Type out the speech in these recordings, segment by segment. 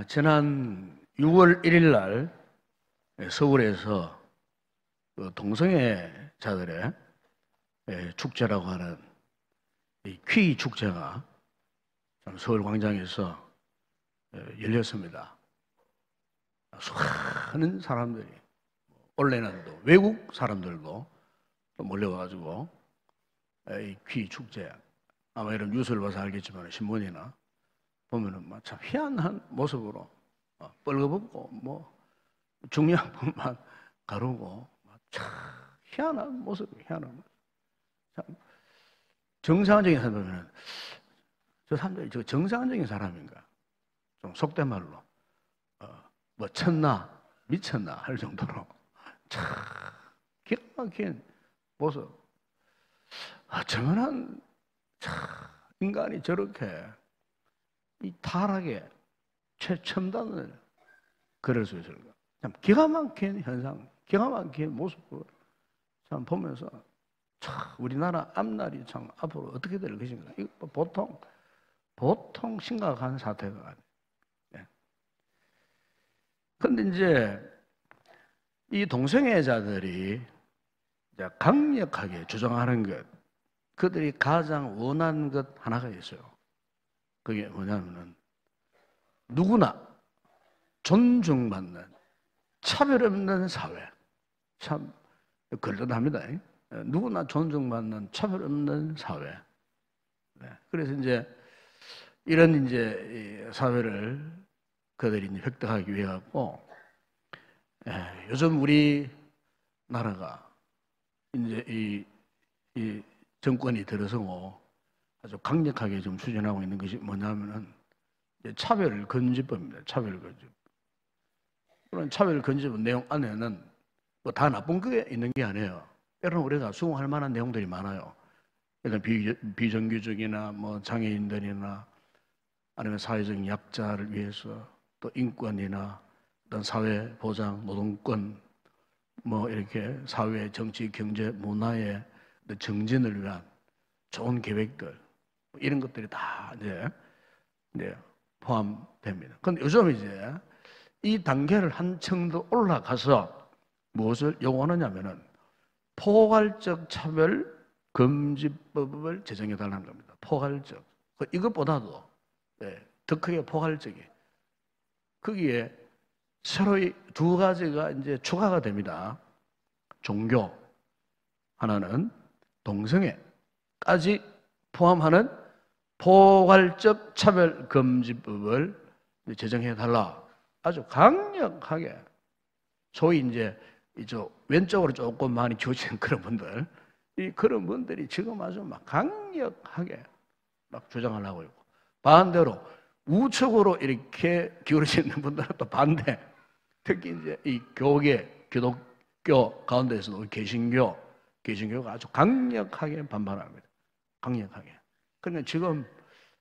지난 6월 1일 날 서울에서 그 동성애자들의 축제라고 하는 이 퀴 축제가 서울 광장에서 열렸습니다. 수많은 사람들이, 원래는 또 외국 사람들도 또 몰려와가지고 이 퀴 축제, 아마 이런 뉴스를 봐서 알겠지만 신문이나 보면은 참 희한한 모습으로 뻘거벗고 뭐 중요한 것만 가르고 참 희한한 모습, 희한한 모습. 참 정상적인 사람 보면은 저 사람들이 저 정상적인 사람인가? 좀 속된 말로 뭐 쳤나 미쳤나 할 정도로 참 기가 막힌 모습. 정연한 참 인간이 저렇게 이 타락의 최첨단을 그릴 수 있을까? 참 기가 막힌 현상, 기가 막힌 모습을 참 보면서 참 우리나라 앞날이 참 앞으로 어떻게 될 것인가? 이거 보통 심각한 사태가 아니에요. 그런데 이제 이 동성애자들이 이제 강력하게 주장하는 것, 그들이 가장 원하는 것 하나가 있어요. 그게 뭐냐면은 누구나 존중받는 차별 없는 사회. 참 그럴듯합니다. 누구나 존중받는 차별 없는 사회. 그래서 이제 이런 이제 사회를 그들이 이제 획득하기 위해 갖고 요즘 우리 나라가 이제 이 정권이 들어서고 아주 강력하게 좀 추진하고 있는 것이 뭐냐면은 차별금지법입니다. 차별금지. 그런 차별금지법 내용 안에는 뭐 다 나쁜 게 있는 게 아니에요. 때로는 우리가 수긍할 만한 내용들이 많아요. 일단 비정규직이나 뭐 장애인들이나 아니면 사회적인 약자를 위해서 또 인권이나 어떤 사회 보장, 노동권, 뭐 이렇게 사회, 정치, 경제, 문화의 정진을 위한 좋은 계획들 이런 것들이 다 이제 포함됩니다. 그런데 요즘 이제 이 단계를 한층 더 올라가서 무엇을 요구하느냐면은 포괄적 차별 금지법을 제정해 달라는 겁니다. 포괄적. 이것보다도 더 크게 포괄적이. 거기에 서로의 두 가지가 이제 추가가 됩니다. 종교, 하나는 동성애까지 포함하는 포괄적 차별금지법을 제정해 달라. 아주 강력하게 소위 이제 이쪽 왼쪽으로 조금 많이 기울어진 그런 분들, 그런 분들이 지금 아주 막 강력하게 막 주장을 하고 있고, 반대로 우측으로 이렇게 기울어져 있는 분들은 또 반대. 특히 이제 이 교계, 기독교 가운데서도 개신교가 아주 강력하게 반발합니다. 강력하게. 그러니까 지금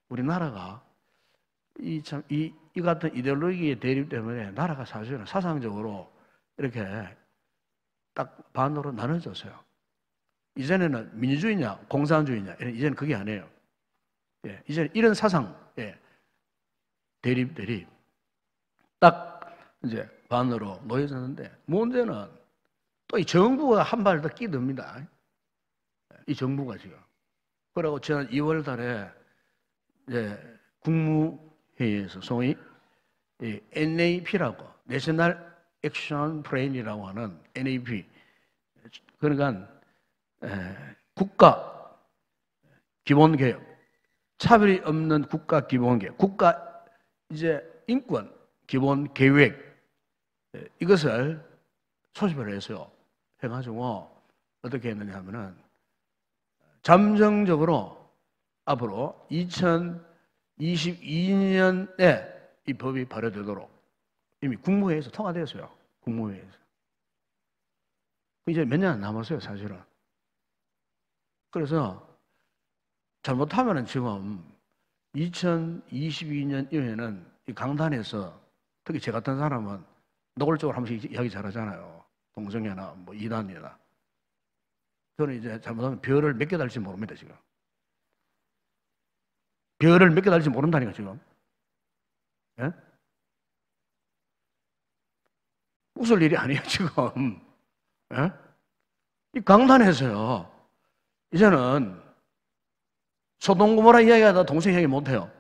우리나라가 이 같은 이데올로기의 대립 때문에 나라가 사실은 사상적으로 이렇게 딱 반으로 나눠졌어요. 이전에는 민주주의냐, 공산주의냐, 이제는 그게 아니에요. 이제는 이런 사상, 대립, 딱 이제 반으로 놓여졌는데, 문제는 또 이 정부가 한 발 더 끼듭니다. 이 정부가 지금. 그러고 지난 2월 달에 이제 국무회의에서 소위 NAP라고, 내셔널 액션 플랜이라고 하는 NAP. 그러니까 국가 기본개혁, 차별이 없는 국가 기본개혁, 국가 이제 인권 기본 계획, 이것을 소집을 해서 해가지고 어떻게 했느냐 하면은 잠정적으로 앞으로 2022년에 이 법이 발효되도록 이미 국무회의에서 통과되었어요. 국무회의에서. 이제 몇 년 안 남았어요, 사실은. 그래서 잘못하면은 지금 2022년 이후에는 이 강단에서 특히 제 같은 사람은 노골적으로 한 번씩 이야기 잘하잖아요. 동성애나 뭐 이단이나. 저는 이제 잘못하면 별을 몇 개 달지 모릅니다, 지금. 별을 몇 개 달지 모른다니까, 지금. 예? 웃을 일이 아니에요, 지금. 예? 이 강단에서요, 이제는 소돔 고모라 이야기하다 동생 얘기 못해요.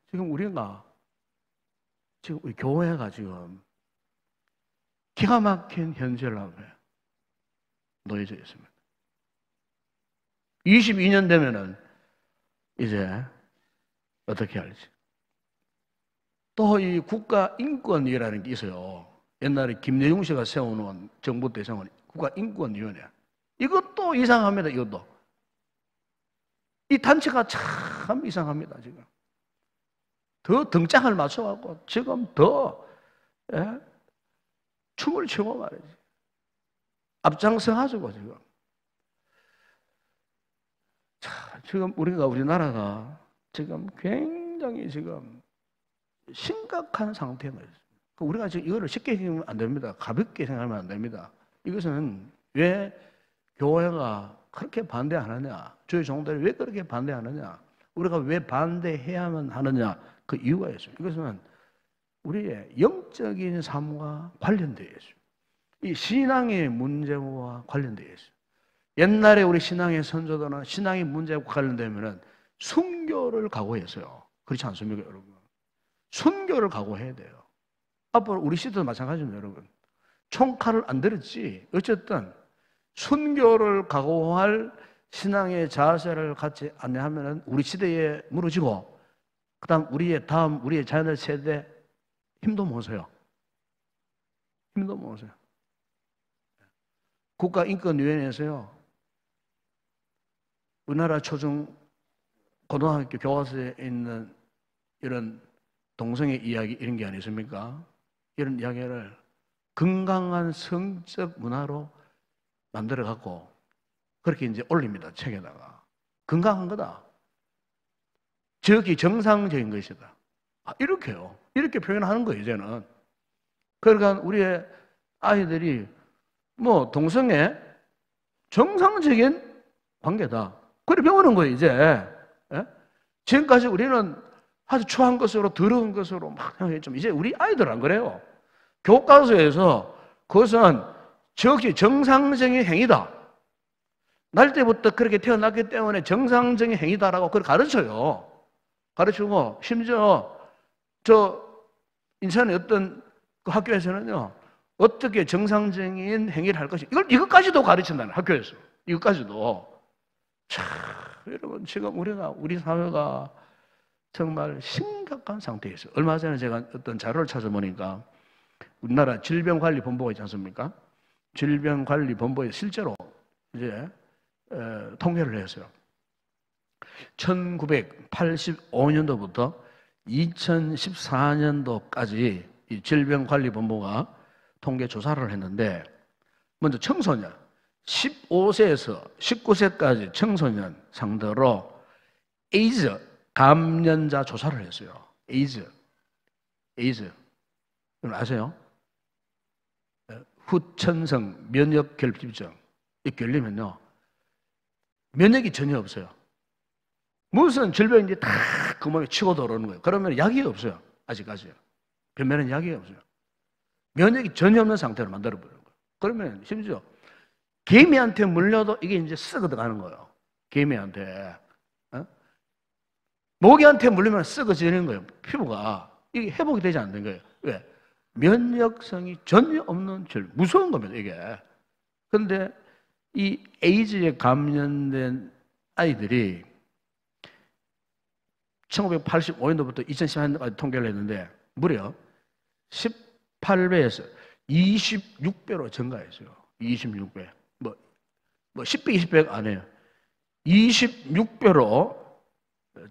지금 우리가, 지금 우리 교회가 지금 기가 막힌 현실 앞에 놓여져 있습니다. 22년 되면은 이제 어떻게 할지. 또 이 국가인권위라는 게 있어요. 옛날에 김여중 씨가 세워놓은 정부 대상은 국가인권위원회. 이것도 이상합니다, 이것도. 이 단체가 참 이상합니다, 지금. 더 등짝을 맞춰갖고 지금 더, 예? 춤을 추고 말이지. 앞장서가지고 지금. 자, 지금 우리나라가 지금 굉장히 지금 심각한 상태에 있습니다. 우리가 지금 이거를 쉽게 생각하면 안 됩니다. 가볍게 생각하면 안 됩니다. 이것은 왜 교회가 그렇게 반대하느냐, 주의 종들이 왜 그렇게 반대하느냐, 우리가 왜 반대해야만 하느냐, 그 이유가 있어요. 이것은 우리의 영적인 삶과 관련되어 있어요. 이 신앙의 문제와 관련되어 있어요. 옛날에 우리 신앙의 선조들은 신앙의 문제와 관련되면은 순교를 각오했어요. 그렇지 않습니까, 여러분? 순교를 각오해야 돼요. 앞으로 우리 시대도 마찬가지입니다, 여러분. 총칼을 안 들었지. 어쨌든 순교를 각오할 신앙의 자세를 갖지 않냐면은 우리 시대에 무너지고, 그다음 우리의 자녀 세대 힘도 못 써요. 힘도 못 써요. 국가인권위원회에서요, 우리나라 초중 고등학교 교과서에 있는 이런 동성애 이야기 이런 게 아니십니까? 이런 이야기를 건강한 성적 문화로 만들어 갖고 그렇게 이제 올립니다, 책에다가. 건강한 거다. 저기 정상적인 것이다. 아, 이렇게요. 이렇게 표현하는 거예요, 이제는. 그러니까 우리의 아이들이 뭐 동성애 정상적인 관계다. 그래 배우는 거예요, 이제. 예? 지금까지 우리는 아주 추한 것으로 더러운 것으로 막 했지만 이제 우리 아이들은 안 그래요. 교과서에서 그것은 적시 정상적인 행위다. 날 때부터 그렇게 태어났기 때문에 정상적인 행위다라고 그걸 가르쳐요. 가르치고 심지어 저 인천의 어떤 그 학교에서는요, 어떻게 정상적인 행위를 할 것인가 이것까지도 가르친다는 학교에서. 이것까지도. 참, 여러분 지금 우리 사회가 정말 심각한 상태에 있어요. 얼마 전에 제가 어떤 자료를 찾아보니까 우리나라 질병관리본부가 있지 않습니까? 질병관리본부에 실제로 이제 통계를 했어요. 1985년도부터 2014년도까지 이 질병관리본부가 통계 조사를 했는데, 먼저 청소년 15세에서 19세까지 청소년 상대로 에이즈 감염자 조사를 했어요. 에이즈. 여러분 아세요? 후천성 면역결핍증. 이 걸리면요, 면역이 전혀 없어요. 무슨 질병인지 다 그 몸에 치고 들어오는 거예요. 그러면 약이 없어요. 아직까지요. 변면은 약이 없어요. 면역이 전혀 없는 상태로 만들어버리는 거예요. 그러면 심지어 개미한테 물려도 이게 이제 썩어 들어가는 거예요. 개미한테. 모기한테 물리면 썩어지는 거예요. 피부가. 이게 회복이 되지 않는 거예요. 왜? 면역성이 전혀 없는 질병. 무서운 겁니다, 이게. 그런데 이 에이즈에 감염된 아이들이 1985년도부터 2014년까지 통계를 했는데 무려 18배에서 26배로 증가했어요. 26배. 뭐 10배, 20배가 아니에요. 26배로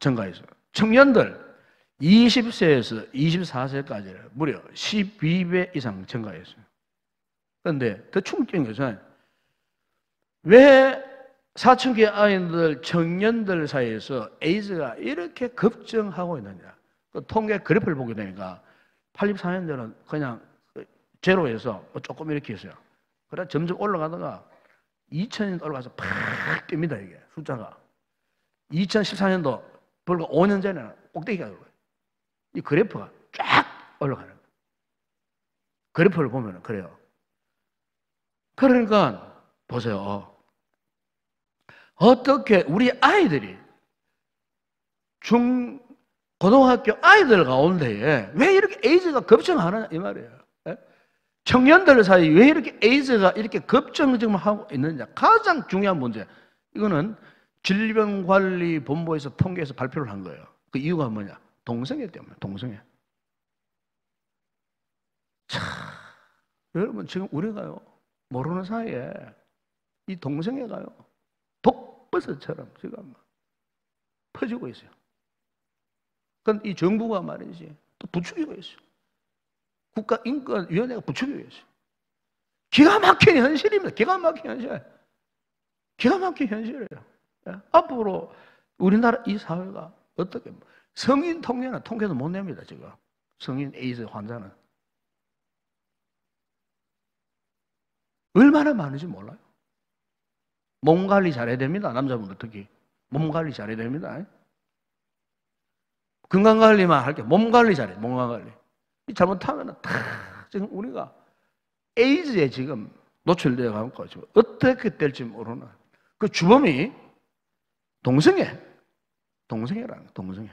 증가했어요. 청년들 20세에서 24세까지 무려 12배 이상 증가했어요. 그런데 더 충격적인 것은 왜 사춘기 아이들, 청년들 사이에서 에이즈가 이렇게 급증하고 있느냐. 그 통계 그래프를 보게 되니까 84년도는 그냥 제로에서 조금 이렇게 했어요. 그래 점점 올라가다가 2000년 올라가서 팍 뜹니다, 이게 숫자가. 2014년도 불과 5년 전에는 꼭대기가 올라가요. 이 그래프가 쫙 올라가는 거예요. 그래프를 보면 그래요. 그러니까 보세요. 어떻게 우리 아이들이 고등학교 아이들 가운데에 왜 이렇게 에이즈가 급증하느냐 이 말이에요. 예? 청년들 사이에 왜 이렇게 에이즈가 이렇게 급증하고 있느냐. 가장 중요한 문제. 이거는 질병관리본부에서 통계에서 발표를 한 거예요. 그 이유가 뭐냐? 동성애 때문에. 동성애. 참, 여러분 지금 우리가요 모르는 사이에 이 동성애가요 독버섯처럼 지금 퍼지고 있어요. 그건 이 정부가 말이지 또 부추기고 있어요. 국가인권위원회가 부추기고 있어요. 기가 막힌 현실입니다. 기가 막힌 현실. 기가 막힌 현실이에요. 예? 앞으로 우리나라 이 사회가 어떻게 성인 통계는 통계도 못 냅니다. 지금 성인 에이즈 환자는 얼마나 많은지 몰라요. 몸 관리 잘해야 됩니다. 남자분들 특히 몸 관리 잘해야 됩니다. 건강 관리만 할게. 몸 관리 잘해. 몸 관리. 잘못하면 다 지금 우리가 에이즈에 지금 노출되어 가고 지금 어떻게 될지 모르는 그 주범이 동성애라는 거예요. 동성애.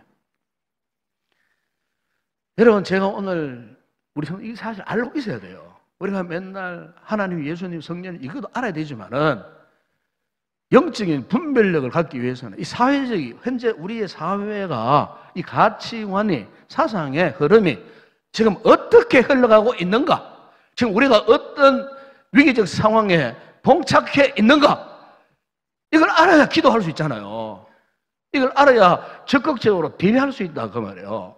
여러분 제가 오늘 우리 이 사실 알고 있어야 돼요. 우리가 맨날 하나님, 예수님, 성령 이것도 알아야 되지만은 영적인 분별력을 갖기 위해서는 이 사회적인 현재 우리의 사회가 이 가치관이 사상의 흐름이 지금 어떻게 흘러가고 있는가? 지금 우리가 어떤 위기적 상황에 봉착해 있는가? 이걸 알아야 기도할 수 있잖아요. 이걸 알아야 적극적으로 대비할 수 있다 그 말이에요.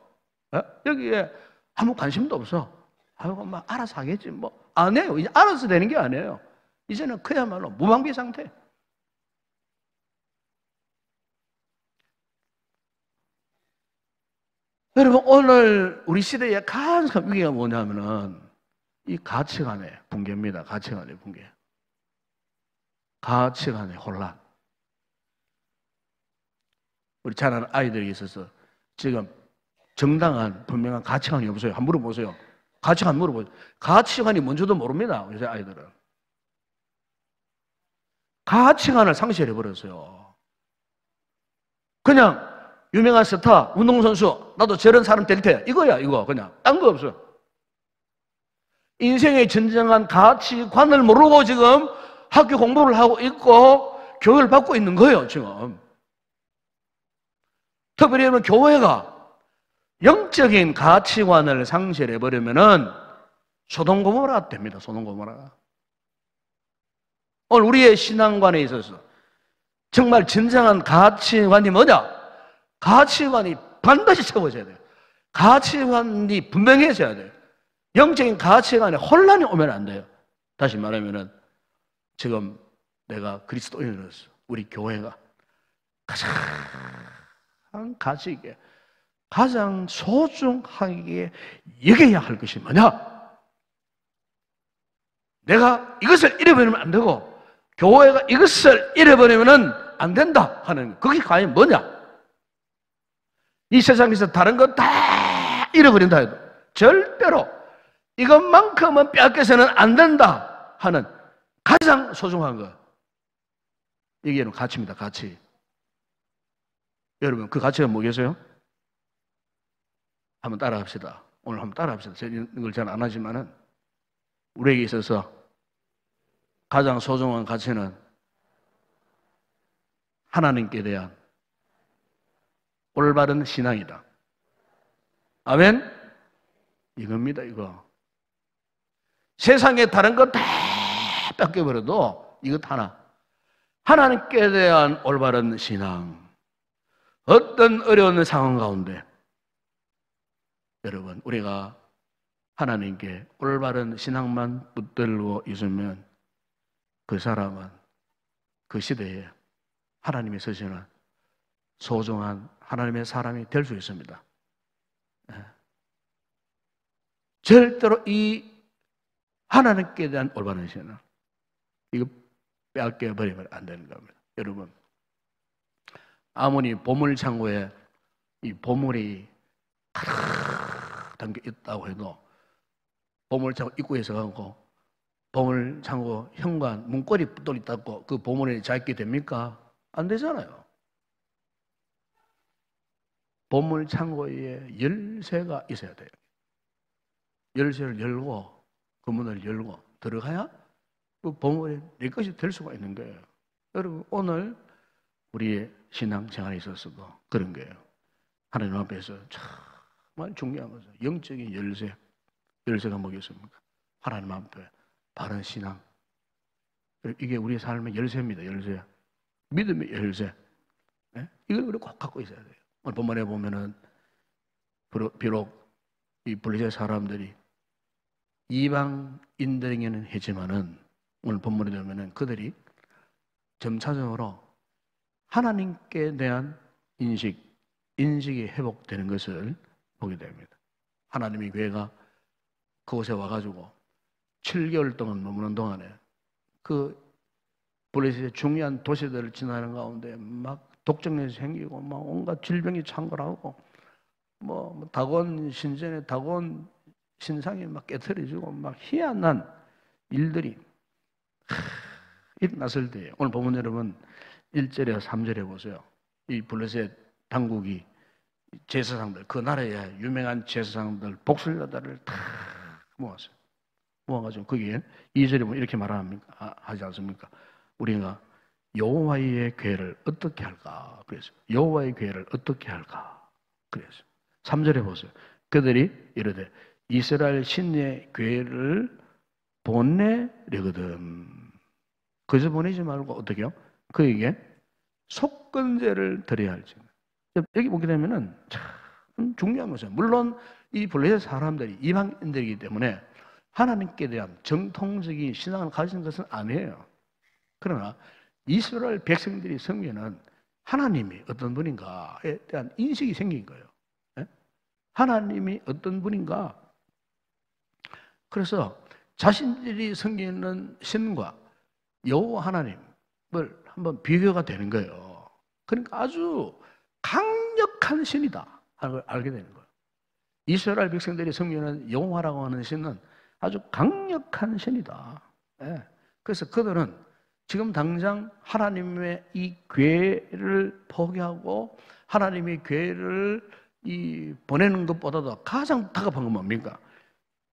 여기에 아무 관심도 없어. 아이고 막 알아서 하겠지 뭐 안 해요. 이제 알아서 되는 게 아니에요. 이제는 그야말로 무방비 상태. 여러분 오늘 우리 시대의 가장 위기가 뭐냐면은 이 가치관의 붕괴입니다. 가치관의 붕괴. 가치관의 혼란. 우리 자라는 아이들에 있어서 지금 정당한 분명한 가치관이 없어요. 한번 물어보세요. 가치관 물어보세요. 가치관이 뭔지도 모릅니다. 요새 아이들은. 가치관을 상실해버렸어요. 그냥 유명한 스타, 운동선수, 나도 저런 사람 될 테. 이거야, 이거. 그냥. 딴 거 없어요. 인생의 진정한 가치관을 모르고 지금 학교 공부를 하고 있고 교육을 받고 있는 거예요, 지금. 특별히 교회가 영적인 가치관을 상실해버리면은 소돔고모라 됩니다, 소돔고모라가. 오늘 우리의 신앙관에 있어서 정말 진정한 가치관이 뭐냐? 가치관이 반드시 세워져야 돼요. 가치관이 분명해져야 돼요. 영적인 가치관에 혼란이 오면 안 돼요. 다시 말하면은 지금 내가 그리스도인으로서 우리 교회가 가장 가치 있게 가장 소중하게 여겨야 할 것이 뭐냐? 내가 이것을 잃어버리면 안 되고 교회가 이것을 잃어버리면 안 된다 하는 그게 과연 뭐냐? 이 세상에서 다른 거 다 잃어버린다 해도 절대로 이것만큼은 빼앗겨서는 안 된다 하는 가장 소중한 것. 이게 가치입니다. 가치. 여러분 그 가치가 뭐겠어요? 한번 따라합시다. 오늘 한번 따라합시다. 제가 이걸 잘 안 하지만은 우리에게 있어서 가장 소중한 가치는 하나님께 대한 올바른 신앙이다. 아멘? 이겁니다, 이거. 세상에 다른 거 다 뺏겨버려도 이것 하나. 하나님께 대한 올바른 신앙. 어떤 어려운 상황 가운데 여러분 우리가 하나님께 올바른 신앙만 붙들고 있으면 그 사람은 그 시대에 하나님이 쓰시는 소중한 하나님의 사람이 될 수 있습니다. 절대로 이 하나님께 대한 올바른 신앙 이거 빼앗겨 버리면 안 되는 겁니다. 여러분 아무리 보물 창고에 이 보물이 담겨 있다고 해도 보물창고 입구에서 가고 보물창고 현관 문고리 또 있다고 그 보물에 잡게 됩니까? 안 되잖아요. 보물창고에 열쇠가 있어야 돼요. 열쇠를 열고 그 문을 열고 들어가야 그 보물이 내 것이 될 수가 있는 거예요. 여러분 오늘 우리의 신앙생활에 있어서도 그런 거예요. 하나님 앞에서 정말 중요한 거죠. 영적인 열쇠. 열쇠가 뭐겠습니까? 하나님 앞에 바른 신앙. 이게 우리의 삶의 열쇠입니다. 열쇠. 믿음의 열쇠. 네? 이걸 우리 꼭 갖고 있어야 돼요. 오늘 본문에 보면은 비록 이 블레셋 사람들이 이방인들에게는 했지만은 오늘 본문에 보면은 그들이 점차적으로 하나님께 대한 인식이 회복되는 것을 보게 됩니다. 하나님의 교회가 그곳에 와가지고 7개월 동안 머무는 동안에 그 블레셋의 중요한 도시들을 지나는 가운데 막 독정이 생기고 막 온갖 질병이 창궐하고 뭐 다곤 신전에 다곤 신상이 막 깨트려지고 막 희한한 일들이 일어났을 때 오늘 보면 여러분 1절에 3절에 보세요. 이 블레셋 당국이 제사장들 그 나라의 유명한 제사장들 복술자들을 다 모았어요. 모아가지고 거기에 2절에 보면 이렇게 말합니까? 하지 않습니까? 우리가 여호와의 궤를 어떻게 할까? 그래서 여호와의 궤를 어떻게 할까? 그래서 3절에 보세요. 그들이 이르되 이스라엘 신의 궤를 보내려거든. 그저 보내지 말고 어떻게요? 그에게 속건제를 드려야 할지. 여기 보게 되면은 참 중요한 것은 물론 이 블레셋 사람들이 이방인들이기 때문에 하나님께 대한 정통적인 신앙을 가진 것은 아니에요. 그러나 이스라엘 백성들이 섬기는 하나님이 어떤 분인가에 대한 인식이 생긴 거예요. 네? 하나님이 어떤 분인가. 그래서 자신들이 섬기는 신과 여호와 하나님을 한번 비교가 되는 거예요. 그러니까 아주 강력한 신이다 하는 걸 알게 되는 거예요. 이스라엘 백성들이 섬기는 여호와라고 하는 신은 아주 강력한 신이다. 네. 그래서 그들은 지금 당장 하나님의 이 궤를 포기하고 하나님의 궤를 보내는 것보다도 가장 다급한 건 뭡니까?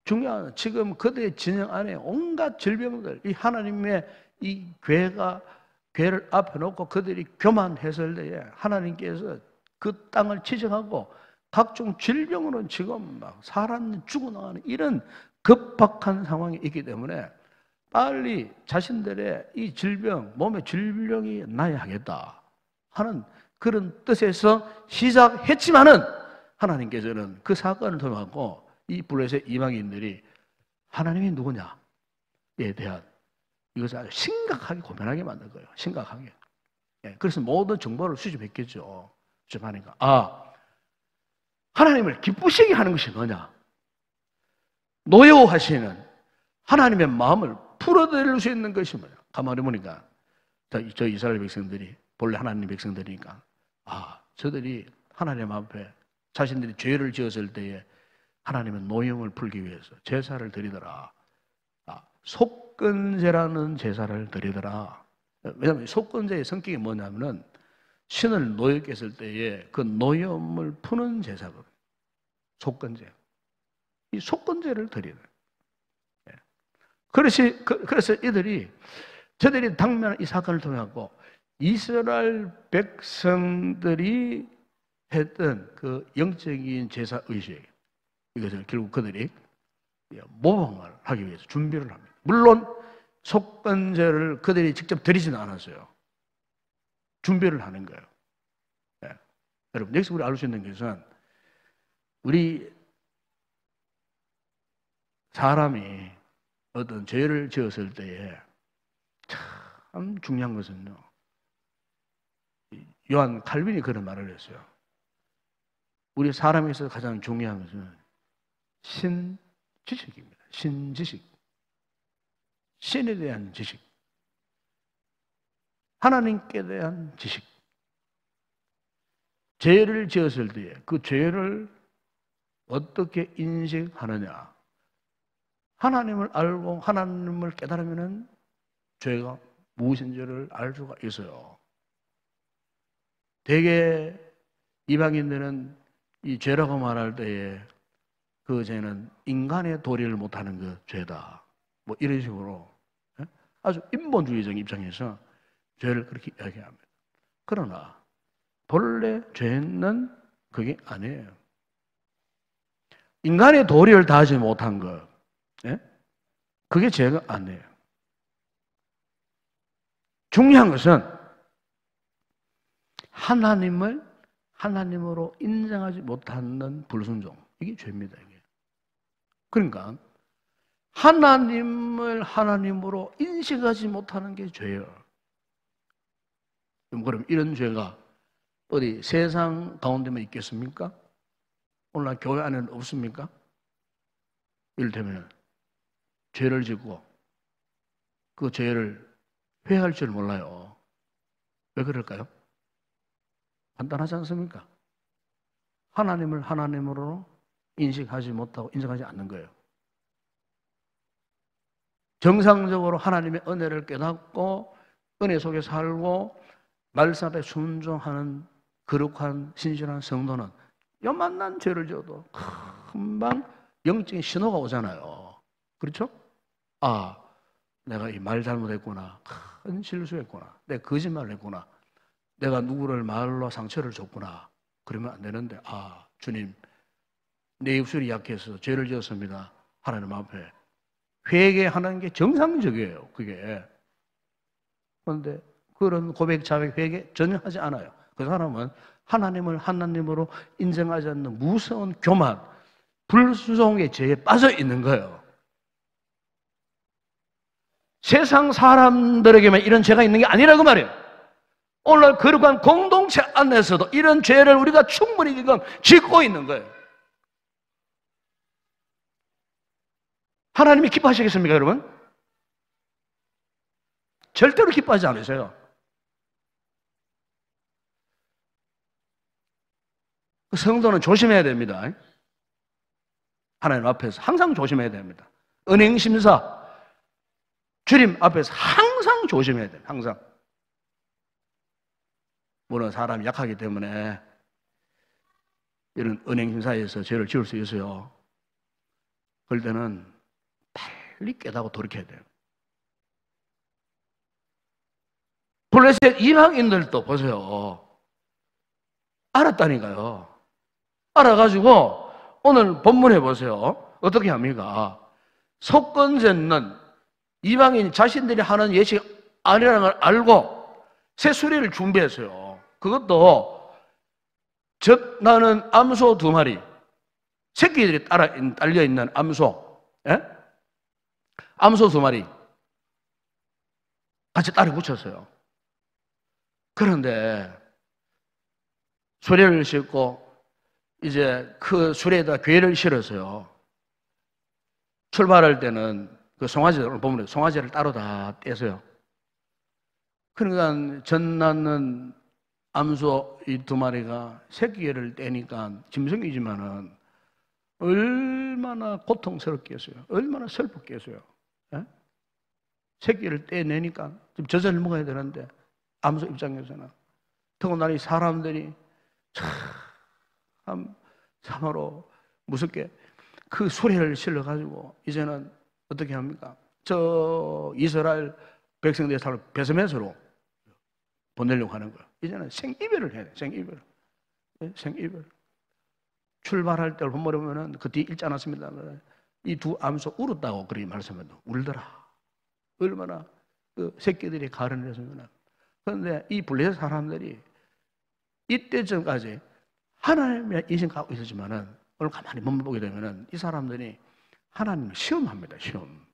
중요한 지금 그들의 진영 안에 온갖 질병들, 이 하나님의 이 궤를 앞에 놓고 그들이 교만했을 때에 하나님께서 그 땅을 지정하고 각종 질병으로 지금 막 사람이 죽어나가는 이런 급박한 상황이 있기 때문에 빨리 자신들의 이 질병, 몸의 질병이 나야 하겠다 하는 그런 뜻에서 시작했지만은 하나님께서는 그 사건을 통하고 이 블레셋 이방인들이 하나님이 누구냐에 대한 이것을 아주 심각하게 고민하게 만든 거예요. 심각하게. 그래서 모든 정보를 수집했겠죠. 수집하니까 하나님을 기쁘시게 하는 것이 뭐냐? 노여워하시는 하나님의 마음을 풀어드릴 수 있는 것이 뭐냐? 가만히 보니까 저 이스라엘 백성들이 본래 하나님 백성들이니까 저들이 하나님 앞에 자신들이 죄를 지었을 때에 하나님의 노염을 풀기 위해서 제사를 드리더라. 속건제라는 제사를 드리더라. 왜냐하면 속건제의 성격이 뭐냐면은 신을 노엽게 했을 때에 그 노염을 푸는 제사거든요. 속건제. 이 속건제를 드리는. 그래서 저들이 당면한 이 사건을 통해서 이스라엘 백성들이 했던 그 영적인 제사 의식, 이것을 결국 그들이 모방을 하기 위해서 준비를 합니다. 물론 속건제를 그들이 직접 드리지는 않았어요. 준비를 하는 거예요. 여러분, 여기서 우리 알 수 있는 것은 우리 사람이 어떤 죄를 지었을 때에 참 중요한 것은요. 요한 칼빈이 그런 말을 했어요. 우리 사람에서 가장 중요한 것은 신지식입니다. 신지식. 신에 대한 지식. 하나님께 대한 지식. 죄를 지었을 때에 그 죄를 어떻게 인식하느냐? 하나님을 알고 하나님을 깨달으면 죄가 무엇인지를 알 수가 있어요. 대개 이방인들은 이 죄라고 말할 때에 그 죄는 인간의 도리를 못하는 그 죄다. 뭐 이런 식으로 아주 인본주의적 입장에서 죄를 그렇게 이야기합니다. 그러나 본래 죄는 그게 아니에요. 인간의 도리를 다하지 못한 것, 그게 죄가 아니에요. 중요한 것은 하나님을 하나님으로 인정하지 못하는 불순종, 이게 죄입니다. 이게. 그러니까 하나님을 하나님으로 인식하지 못하는 게 죄예요. 그럼 이런 죄가 어디 세상 가운데만 있겠습니까? 오늘날 교회 안에는 없습니까? 이를테면 죄를 짓고 그 죄를 회개할 줄 몰라요. 왜 그럴까요? 간단하지 않습니까? 하나님을 하나님으로 인식하지 못하고 인정하지 않는 거예요. 정상적으로 하나님의 은혜를 깨닫고 은혜 속에 살고 말씀 앞에 순종하는 거룩한 신실한 성도는 요만한 죄를 지어도 금방 영적인 신호가 오잖아요. 그렇죠? 아, 내가 이 말 잘못했구나. 큰 실수했구나. 내가 거짓말을 했구나. 내가 누구를 말로 상처를 줬구나. 그러면 안 되는데, 아, 주님, 내 입술이 약해서 죄를 지었습니다. 하나님 앞에. 회개하는 게 정상적이에요, 그게. 그런데 그런 고백, 자백, 회개 전혀 하지 않아요. 그 사람은 하나님을 하나님으로 인정하지 않는 무서운 교만, 불순종의 죄에 빠져 있는 거예요. 세상 사람들에게만 이런 죄가 있는 게 아니라고 말이에요. 오늘 거룩한 공동체 안에서도 이런 죄를 우리가 충분히 지금 짓고 있는 거예요. 하나님이 기뻐하시겠습니까, 여러분? 절대로 기뻐하지 않으세요. 성도는 조심해야 됩니다. 하나님 앞에서 항상 조심해야 됩니다. 은행심사, 주님 앞에서 항상 조심해야 돼요. 항상. 물론 사람이 약하기 때문에 이런 은행심사에서 죄를 지을 수 있어요. 그럴 때는 빨리 깨닫고 돌이켜야 돼요. 블레셋 이방인들도 보세요. 알았다니까요. 알아가지고 오늘 본문에 보세요. 어떻게 합니까? 속건제는 이방인 자신들이 하는 예식 아니라는 걸 알고 새 수레를 준비했어요. 그것도 젖나는 암소 2마리, 새끼들이 딸려있는 암소, 암소 2마리 같이 딸에 붙였어요. 그런데 수레를 싣고 이제 그 수레에다 궤를 실었어요. 출발할 때는 그 송아지를 보면 송아지를 따로 다 떼서요. 그러니까 젖 낳는 암소 이 2마리가 새끼를 떼니까 짐승이지만은 얼마나 고통스럽겠어요. 얼마나 슬프겠어요. 새끼를 떼내니까 좀 젖을 먹어야 되는데 암소 입장에서는 더군다나 이 사람들이 참 참으로 무섭게 그 수레를 실어가지고 이제는 어떻게 합니까? 저 이스라엘 백성들의 삶을 베스메스로 보내려고 하는 거예요. 이제는 생이별을 해야 돼요. 생이별. 생이별. 출발할 때 보면은 그 뒤에 읽지 않았습니다. 이 2 암소 울었다고 그렇게 말씀합니다. 울더라. 얼마나 그 새끼들이 가르는 했으면. 그런데 이 블레셋 사람들이 이때쯤까지 하나님의 인생 갖고 있었지만은 오늘 가만히 몸을 보게 되면은 이 사람들이 하나님을 시험합니다. 시험.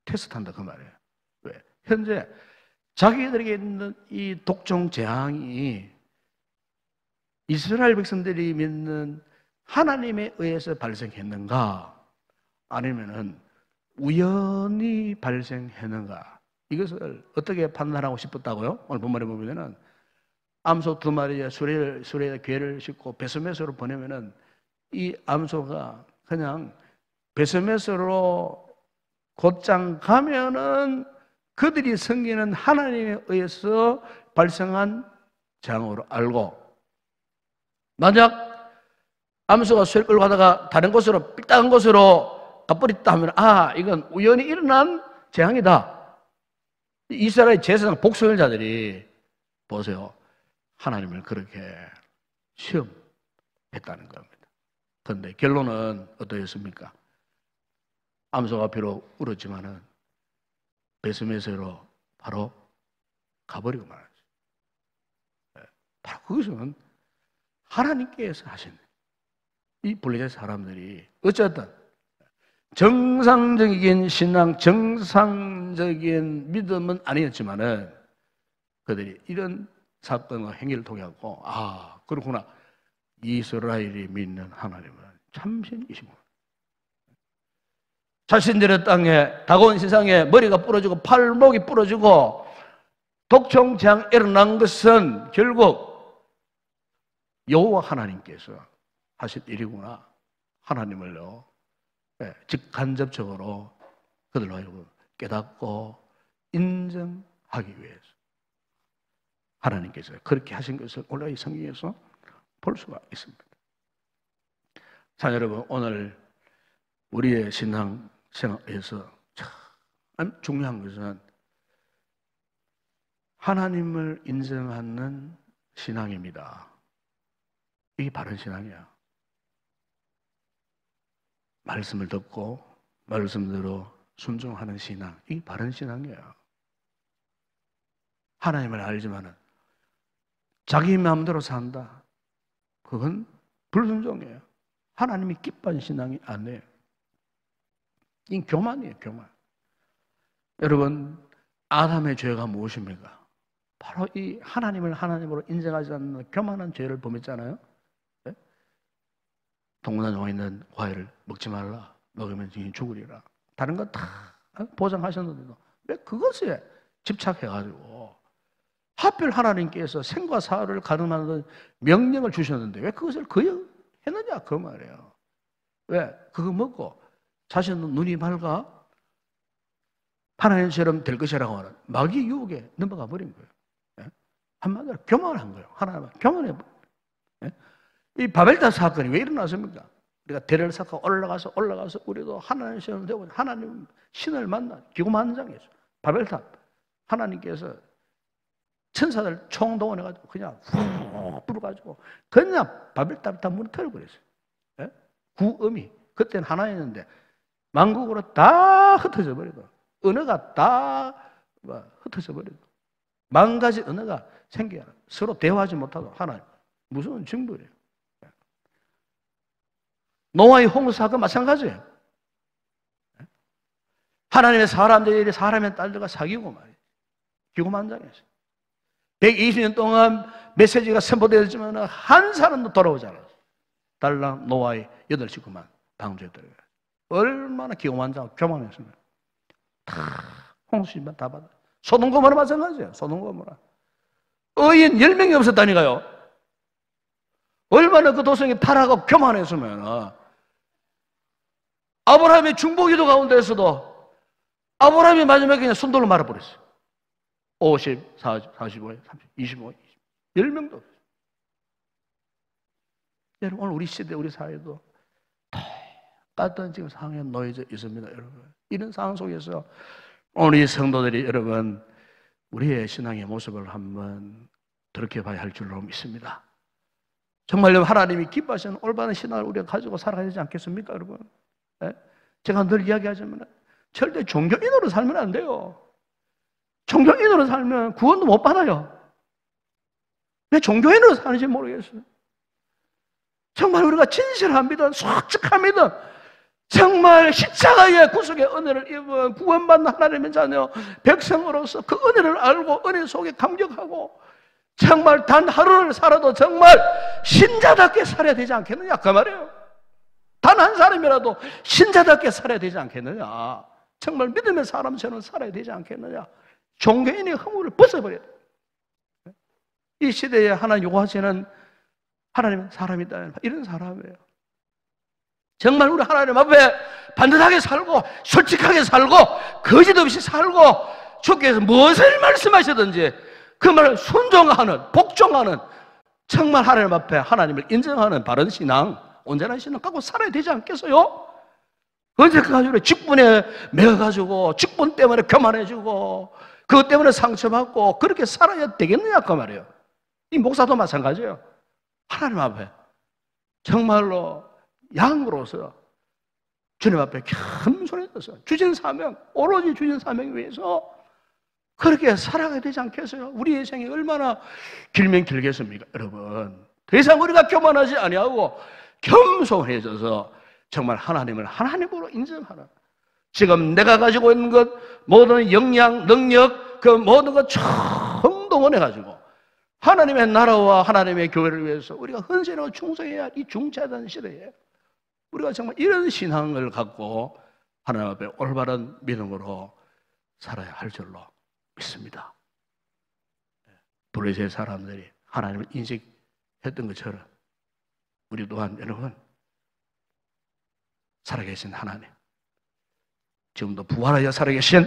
테스트한다 그 말이에요. 왜? 현재 자기들에게 있는 이 독종 재앙이 이스라엘 백성들이 믿는 하나님에 의해서 발생했는가? 아니면은 우연히 발생했는가? 이것을 어떻게 판단하고 싶었다고요? 오늘 본문에 보면은 암소 2마리에 수레에 궤를 싣고 베스메스로 보내면은 이 암소가 그냥 베스메스로 곧장 가면은 그들이 섬기는 하나님에 의해서 발생한 재앙으로 알고, 만약 암소가 쇠를 끌고 가다가 다른 곳으로, 삐딱한 곳으로 가버렸다 하면, 아, 이건 우연히 일어난 재앙이다. 이스라엘 제사장 복수자들이 보세요, 하나님을 그렇게 시험했다는 겁니다. 그런데 결론은 어떠했습니까? 암소가 비록 울었지만은 베스메스로 바로 가버리고 말았어요. 바로 그것은 하나님께서 하신, 이 블레셋 사람들이 어쨌든 정상적인 신앙, 정상적인 믿음은 아니었지만은 그들이 이런 사건과 행위를 통해서, 아, 그렇구나, 이스라엘이 믿는 하나님은 참신이시구나. 자신들의 땅에, 다가온 세상에 머리가 부러지고 팔목이 부러지고 독촉재앙 일어난 것은 결국 여호와 하나님께서 하신 일이구나. 하나님을요, 직간접적으로 그들로 하여금 깨닫고 인정하기 위해서 하나님께서 그렇게 하신 것을 오늘 이 성경에서 볼 수가 있습니다. 자, 여러분, 오늘 우리의 신앙생활에서 참 중요한 것은 하나님을 인정하는 신앙입니다. 이게 바른 신앙이야. 말씀을 듣고 말씀대로 순종하는 신앙, 이게 바른 신앙이에요. 하나님을 알지만은 자기 마음대로 산다, 그건 불순종이에요. 하나님이 기뻐하는 신앙이 아니에요. 이 교만이에요, 교만. 여러분, 아담의 죄가 무엇입니까? 바로 이 하나님을 하나님으로 인정하지 않는 교만한 죄를 범했잖아요. 네? 동문화에 있는 과일을 먹지 말라, 먹으면 증인 죽으리라. 다른 거 다 보장하셨는데도 왜 그것에 집착해가지고 하필 하나님께서 생과 사를 가늠하는 명령을 주셨는데 왜 그것을 거역했느냐, 그 말이에요. 왜? 그거 먹고 자신은 눈이 밝아 하나님처럼 될 것이라고 하는 마귀 유혹에 넘어가 버린 거예요. 예? 한마디로 교만한 거예요. 하나님은 교만해. 예? 이 바벨탑 사건이 왜 일어났습니까? 우리가 대를 쌓고 올라가서 우리도 하나님처럼 되고 하나님 신을 만나 기고만장해서 바벨탑 하나님께서 천사들 총동원해가지고 그냥 훅 불어가지고 그냥 바벨탑 다 무너뜨려버렸어요. 예? 구음이 그때는 하나였는데 만국으로 다 흩어져 버리고 언어가 다 흩어져 버리고 만 가지 언어가 생겨요. 서로 대화하지 못하고 하나님 무서운 징벌이에요. 노아의 홍수 사건 마찬가지예요. 하나님의 사람들이 사람의 딸들과 사귀고 말이에요. 기고만장해서 120년 동안 메시지가 선포되었지만 한 사람도 돌아오지 않았어요. 달랑 노아의 8식구만 방주에 들어가요. 얼마나 기고만장하고 교만했으면 다 홍수만 다 받아. 소돔 고모라 마찬가지예요. 소돔 고모라 의인 10명이 없었다니까요. 얼마나 그 도성이 타락하고 교만했으면 아브라함의 중보기도 가운데에서도 아브라함이 마지막에 그냥 손돌로 말아버렸어요. 50, 40, 45, 30, 25, 20 10명도 없어요. 여러분, 오늘 우리 시대, 우리 사회도 똑같은 지금 상황에 놓여져 있습니다. 여러분, 이런 상황 속에서 오늘 이 성도들이 여러분 우리의 신앙의 모습을 한번 돌이켜봐야 할 줄로 믿습니다. 정말로 하나님이 기뻐하시는 올바른 신앙을 우리가 가지고 살아가야 되지 않겠습니까, 여러분? 네? 제가 늘 이야기하지만 절대 종교인으로 살면 안 돼요. 종교인으로 살면 구원도 못 받아요. 왜 종교인으로 사는지 모르겠어요. 정말 우리가 진실한 믿음, 솔직한 믿음, 정말 십자가의 구속의 은혜를 입은 구원받는 하나님의 자녀 백성으로서 그 은혜를 알고 은혜 속에 감격하고 정말 단 하루를 살아도 정말 신자답게 살아야 되지 않겠느냐, 그 말이에요. 단 한 사람이라도 신자답게 살아야 되지 않겠느냐, 정말 믿음의 사람처럼 살아야 되지 않겠느냐. 종교인의 허물을 벗어버려야 돼요. 이 시대에 하나님 요구하시는 하나님은 사람이다, 이런 사람이에요. 정말 우리 하나님 앞에 반듯하게 살고 솔직하게 살고 거짓 없이 살고 주께서 무엇을 말씀하시든지 그 말을 순종하는 복종하는 정말 하나님 앞에 하나님을 인정하는 바른 신앙, 온전한 신앙 갖고 살아야 되지 않겠어요? 언제까지 직분에 매어가지고 직분 때문에 교만해지고 그것 때문에 상처받고 그렇게 살아야 되겠느냐 그 말이에요. 이 목사도 마찬가지예요. 하나님 앞에 정말로 양으로서 주님 앞에 겸손해져서 주신 사명, 오로지 주신 사명 위해서 그렇게 살아가야 되지 않겠어요? 우리의 인생이 얼마나 길면 길겠습니까, 여러분? 더 이상 우리가 교만하지 아니하고 겸손해져서 정말 하나님을 하나님으로 인정하는, 지금 내가 가지고 있는 것, 모든 역량, 능력, 그 모든 것 총동원해가지고 하나님의 나라와 하나님의 교회를 위해서 우리가 헌신하고 충성해야 이 중차단 시대에 우리가 정말 이런 신앙을 갖고 하나님 앞에 올바른 믿음으로 살아야 할 줄로 믿습니다. 블레셋 사람들이 하나님을 인식했던 것처럼 우리 또한 여러분 살아계신 하나님, 지금도 부활하여 살아계신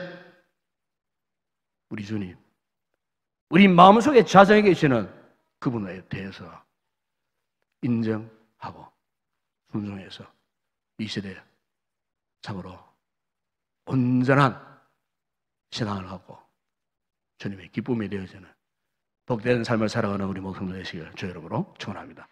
우리 주님, 우리 마음속에 자정해 계시는 그분에 대해서 인정하고 순종해서 이 시대에 참으로 온전한 신앙을 갖고 주님의 기쁨이 되어지는 복된 삶을 살아가는 우리 목성도 되시길 주 여러분으로 축원합니다.